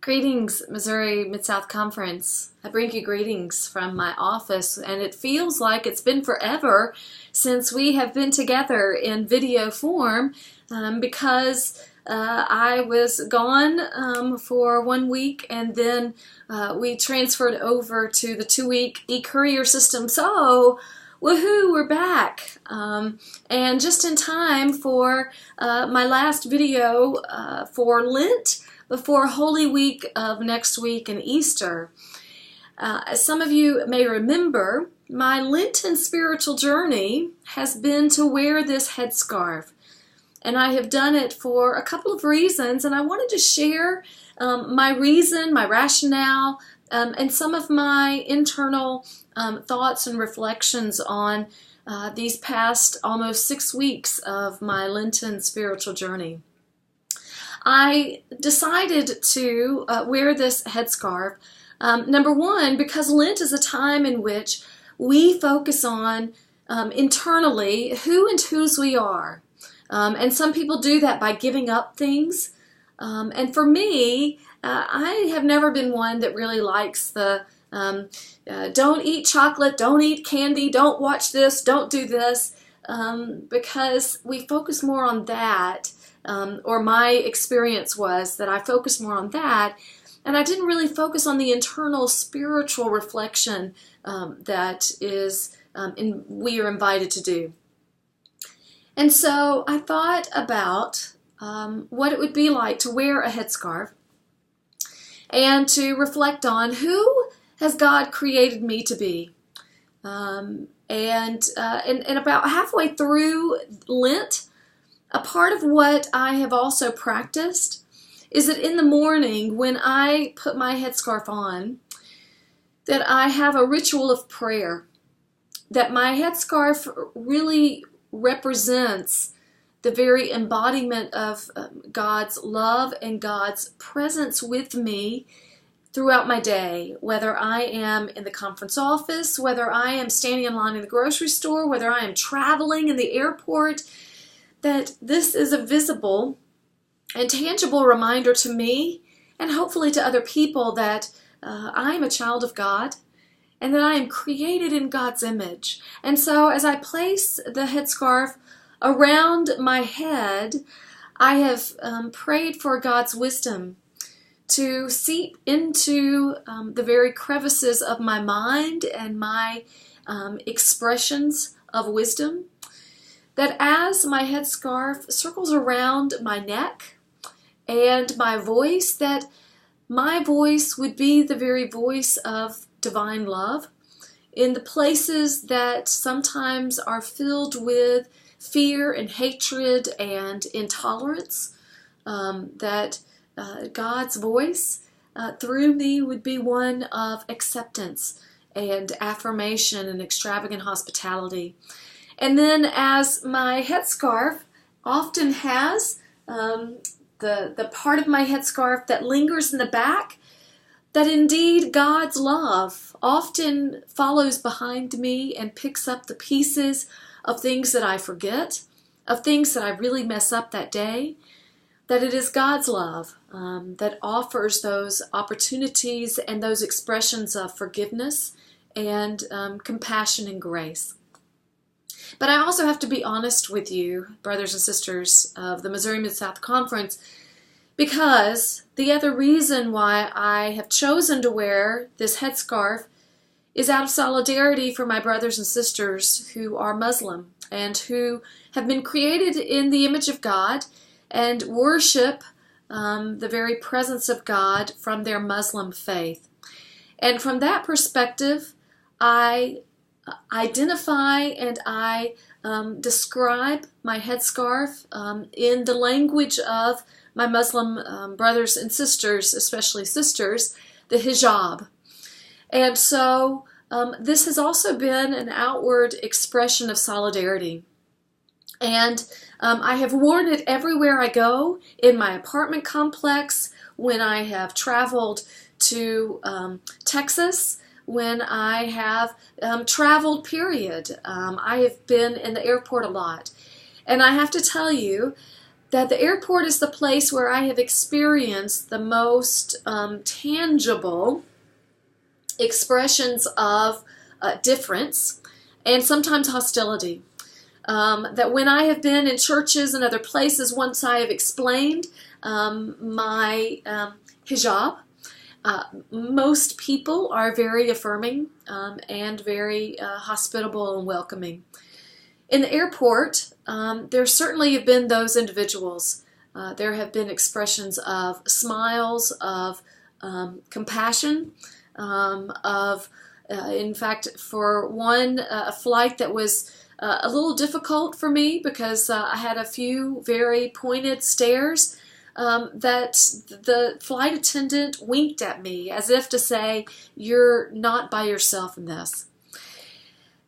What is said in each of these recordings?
Greetings, Missouri Mid-South Conference. I bring you greetings from my office, and it feels like it's been forever since we have been together in video form because I was gone for 1 week, and then we transferred over to the 2-week e-courier system. So, woohoo, we're back. And just in time for my last video for Lent, before Holy Week of next week and Easter. As some of you may remember, my Lenten spiritual journey has been to wear this headscarf. And I have done it for a couple of reasons, and I wanted to share my reason, my rationale, and some of my internal thoughts and reflections on these past almost 6 weeks of my Lenten spiritual journey. I decided to wear this headscarf, number one, because Lent is a time in which we focus on internally who and whose we are. And some people do that by giving up things. And for me, I have never been one that really likes the don't eat chocolate, don't eat candy, don't watch this, don't do this, because we focus more on that. Or my experience was that I focused more on that, and I didn't really focus on the internal spiritual reflection that is we are invited to do. And so I thought about what it would be like to wear a headscarf and to reflect on who has God created me to be. And about halfway through Lent, a part of what I have also practiced is that in the morning when I put my headscarf on, that I have a ritual of prayer, that my headscarf really represents the very embodiment of God's love and God's presence with me throughout my day, whether I am in the conference office, whether I am standing in line in the grocery store, whether I am traveling in the airport, that this is a visible and tangible reminder to me and hopefully to other people that I am a child of God and that I am created in God's image. And so as I place the headscarf around my head, I have prayed for God's wisdom to seep into the very crevices of my mind and my expressions of wisdom, that as my headscarf circles around my neck and my voice, that my voice would be the very voice of divine love in the places that sometimes are filled with fear and hatred and intolerance, that God's voice through me would be one of acceptance and affirmation and extravagant hospitality. And then as my headscarf often has the part of my headscarf that lingers in the back, that indeed God's love often follows behind me and picks up the pieces of things that I forget, of things that I really mess up that day, that it is God's love that offers those opportunities and those expressions of forgiveness and compassion and grace. But I also have to be honest with you, brothers and sisters of the Missouri Mid-South Conference, because the other reason why I have chosen to wear this headscarf is out of solidarity for my brothers and sisters who are Muslim and who have been created in the image of God and worship the very presence of God from their Muslim faith. And from that perspective, I identify and I describe my headscarf in the language of my Muslim brothers and sisters, especially sisters, the hijab. And so this has also been an outward expression of solidarity. And I have worn it everywhere I go, in my apartment complex, when I have traveled to Texas, when I have traveled, period. I have been in the airport a lot. And I have to tell you that the airport is the place where I have experienced the most tangible expressions of difference and sometimes hostility. That when I have been in churches and other places, once I have explained my hijab, most people are very affirming and very hospitable and welcoming. In the airport, there certainly have been those individuals. There have been expressions of smiles, of compassion, in fact, for one, a flight that was a little difficult for me because I had a few very pointed stares that the flight attendant winked at me as if to say, "You're not by yourself in this."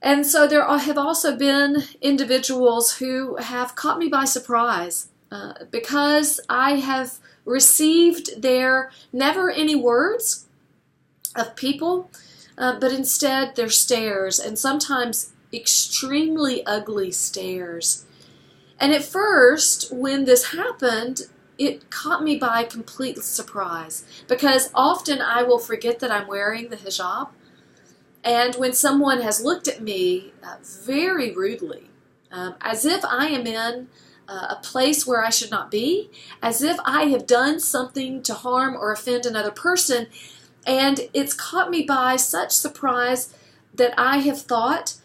And so there have also been individuals who have caught me by surprise because I have received their never any words of people, but instead their stares, and sometimes extremely ugly stares. And at first, when this happened, it caught me by complete surprise because often I will forget that I'm wearing the hijab. And when someone has looked at me very rudely, as if I am in a place where I should not be, as if I have done something to harm or offend another person, and it's caught me by such surprise that I have thought,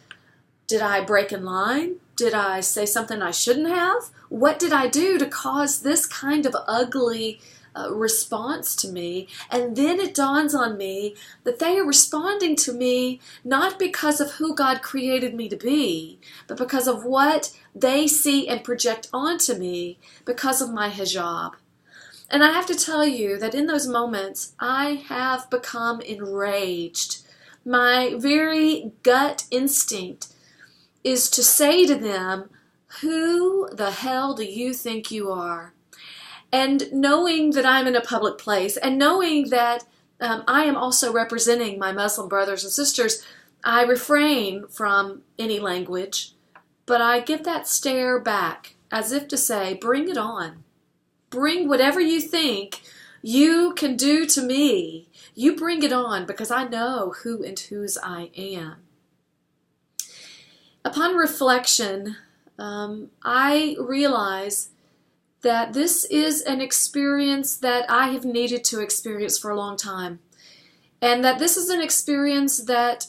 did I break in line? Did I say something I shouldn't have? What did I do to cause this kind of ugly response to me? And then it dawns on me that they are responding to me not because of who God created me to be, but because of what they see and project onto me because of my hijab. And I have to tell you that in those moments, I have become enraged. My very gut instinct is to say to them, "Who the hell do you think you are?" And knowing that I'm in a public place and knowing that I am also representing my Muslim brothers and sisters, I refrain from any language, but I give that stare back as if to say, bring it on. Bring whatever you think you can do to me. You bring it on because I know who and whose I am. Upon reflection, I realize that this is an experience that I have needed to experience for a long time. And that this is an experience that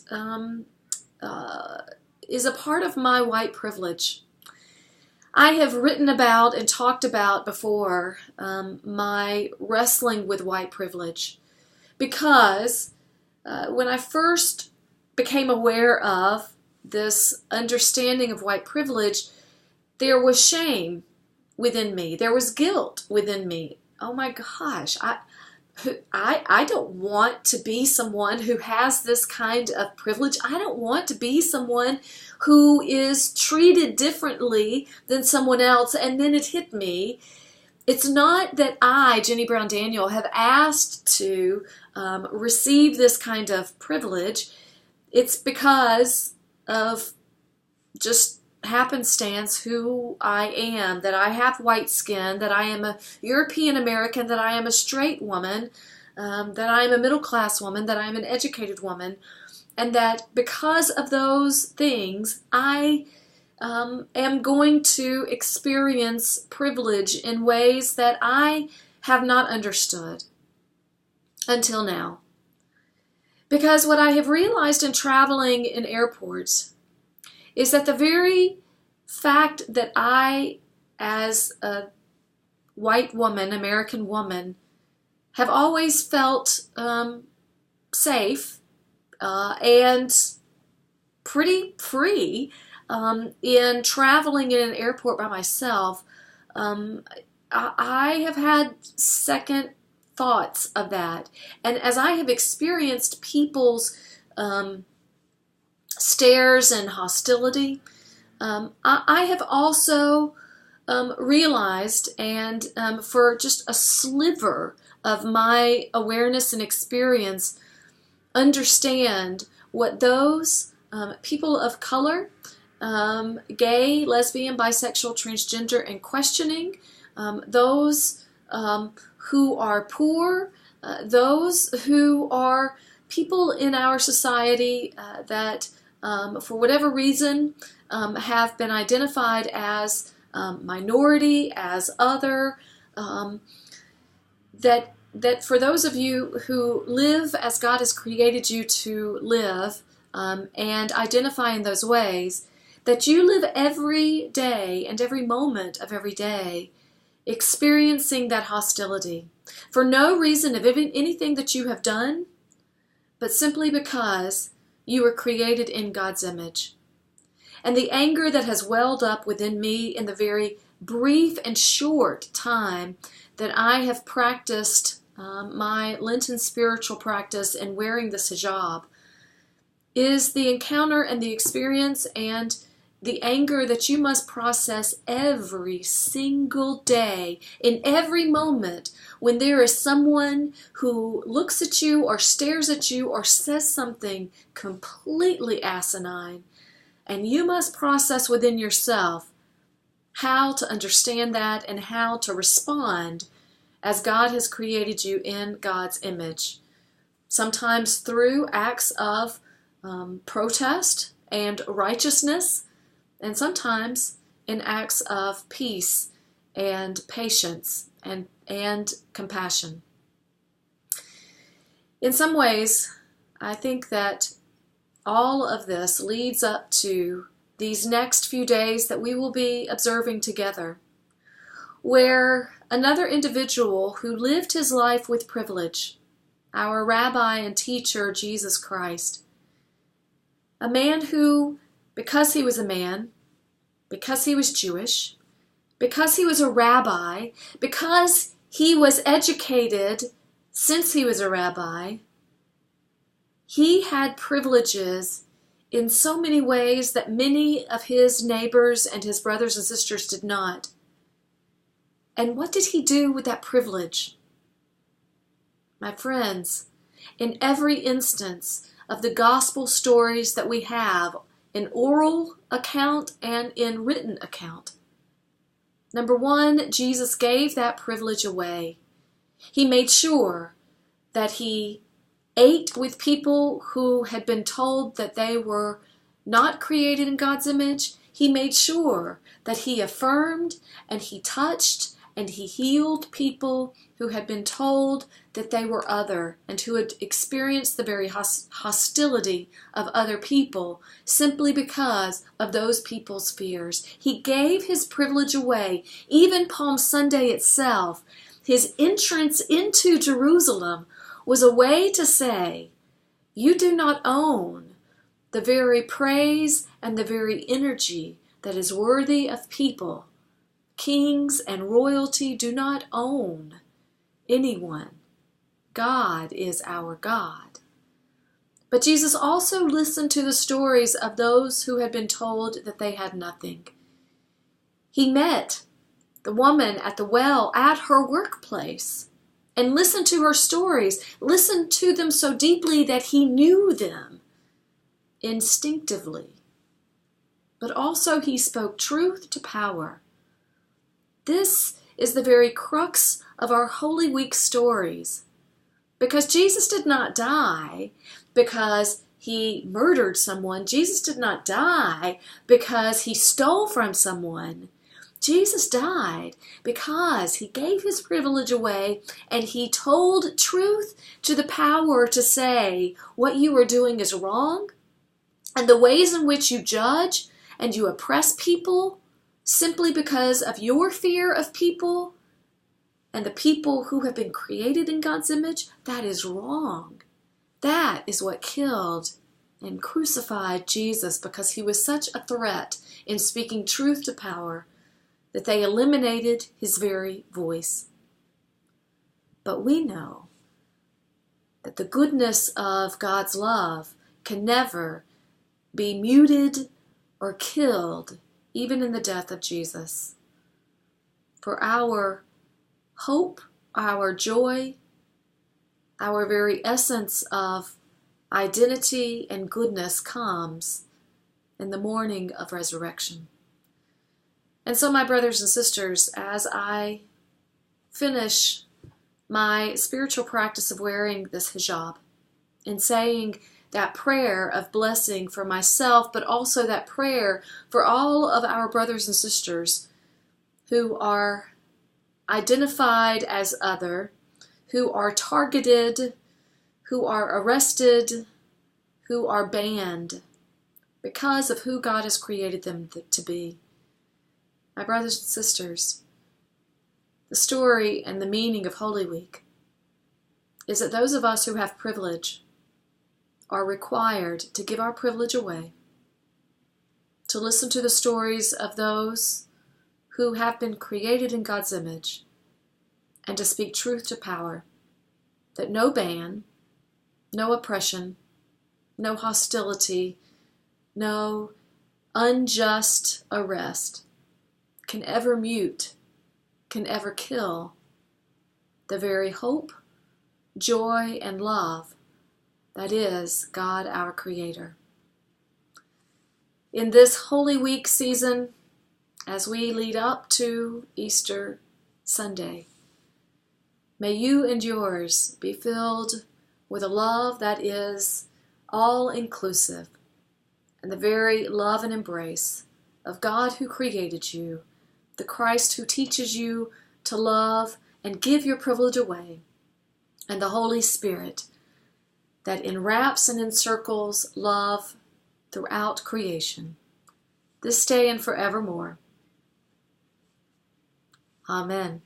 is a part of my white privilege. I have written about and talked about before my wrestling with white privilege because when I first became aware of this understanding of white privilege, there was shame within me. There was guilt within me. Oh my gosh, I don't want to be someone who has this kind of privilege. I don't want to be someone who is treated differently than someone else. And then it hit me. It's not that I, Ginny Brown Daniel, have asked to receive this kind of privilege. It's because of just happenstance who I am, that I have white skin, that I am a European American, that I am a straight woman, that I am a middle class woman, that I am an educated woman, and that because of those things I am going to experience privilege in ways that I have not understood until now. Because what I have realized in traveling in airports is that the very fact that I, as a white woman, American woman, have always felt safe and pretty free in traveling in an airport by myself, I have had second thoughts of that. And as I have experienced people's stares and hostility, I have also realized, and for just a sliver of my awareness and experience, understand what those people of color, gay, lesbian, bisexual, transgender, and questioning, those who are poor, those who are people in our society that for whatever reason have been identified as minority, as other, that for those of you who live as God has created you to live and identify in those ways, that you live every day and every moment of every day experiencing that hostility for no reason of anything that you have done, but simply because you were created in God's image. And the anger that has welled up within me in the very brief and short time that I have practiced my Lenten spiritual practice and wearing this hijab is the encounter and the experience and the anger that you must process every single day, in every moment when there is someone who looks at you or stares at you or says something completely asinine. And you must process within yourself how to understand that and how to respond as God has created you in God's image. Sometimes through acts of protest and righteousness, and sometimes in acts of peace and patience and compassion. In some ways, I think that all of this leads up to these next few days that we will be observing together, where another individual who lived his life with privilege, our rabbi and teacher, Jesus Christ, a man who, because he was a man, because he was Jewish, because he was a rabbi, because he was educated since he was a rabbi, he had privileges in so many ways that many of his neighbors and his brothers and sisters did not. And what did he do with that privilege? My friends, in every instance of the gospel stories that we have, in oral account and in written account, number one, Jesus gave that privilege away. He made sure that he ate with people who had been told that they were not created in God's image. He made sure that he affirmed and he touched and he healed people who had been told that they were other and who had experienced the very hostility of other people simply because of those people's fears. He gave his privilege away. Even Palm Sunday itself, his entrance into Jerusalem was a way to say, you do not own the very praise and the very energy that is worthy of people. Kings and royalty do not own anyone. God is our God. But Jesus also listened to the stories of those who had been told that they had nothing. He met the woman at the well at her workplace and listened to her stories, listened to them so deeply that he knew them instinctively. But also he spoke truth to power. This is the very crux of our Holy Week stories. Because Jesus did not die because he murdered someone. Jesus did not die because he stole from someone. Jesus died because he gave his privilege away and he told truth to the power to say what you are doing is wrong and the ways in which you judge and you oppress people simply because of your fear of people and the people who have been created in God's image, that is wrong. That is what killed and crucified Jesus, because he was such a threat in speaking truth to power that they eliminated his very voice. But we know that the goodness of God's love can never be muted or killed, even in the death of Jesus. For our hope, our joy, our very essence of identity and goodness comes in the morning of resurrection. And so, my brothers and sisters, as I finish my spiritual practice of wearing this hijab and saying that prayer of blessing for myself, but also that prayer for all of our brothers and sisters who are identified as other, who are targeted, who are arrested, who are banned because of who God has created them to be. My brothers and sisters, the story and the meaning of Holy Week is that those of us who have privilege are required to give our privilege away, to listen to the stories of those who have been created in God's image, and to speak truth to power, that no ban, no oppression, no hostility, no unjust arrest can ever mute, can ever kill the very hope, joy, and love that is God our Creator. In this Holy Week season, as we lead up to Easter Sunday, may you and yours be filled with a love that is all-inclusive and the very love and embrace of God who created you, the Christ who teaches you to love and give your privilege away, and the Holy Spirit that enwraps and encircles love throughout creation, this day and forevermore. Amen.